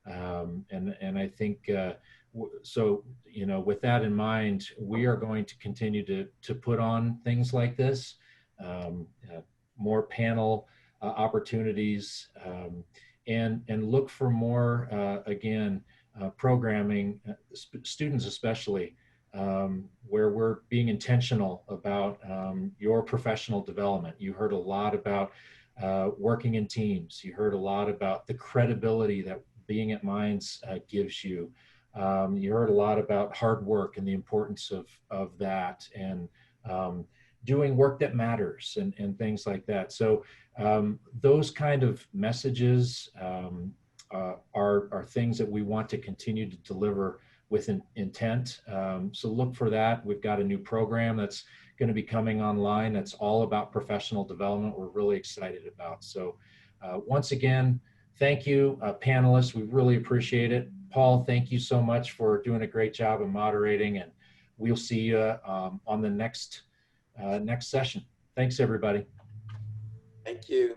And I think so, you know, with that in mind, we are going to continue to put on things like this, more panel opportunities, and look for more again programming, students especially, where we're being intentional about your professional development. You heard a lot about working in teams. You heard a lot about the credibility that being at Minds gives you. You heard a lot about hard work and the importance of that, and doing work that matters, and things like that. So those kind of messages are things that we want to continue to deliver with intent. So look for that. We've got a new program that's going to be coming online that's all about professional development. We're really excited about. So once again, Thank you, panelists. We really appreciate it. Paul, thank you so much for doing a great job of moderating, and we'll see you on the next session. Thanks, everybody. Thank you.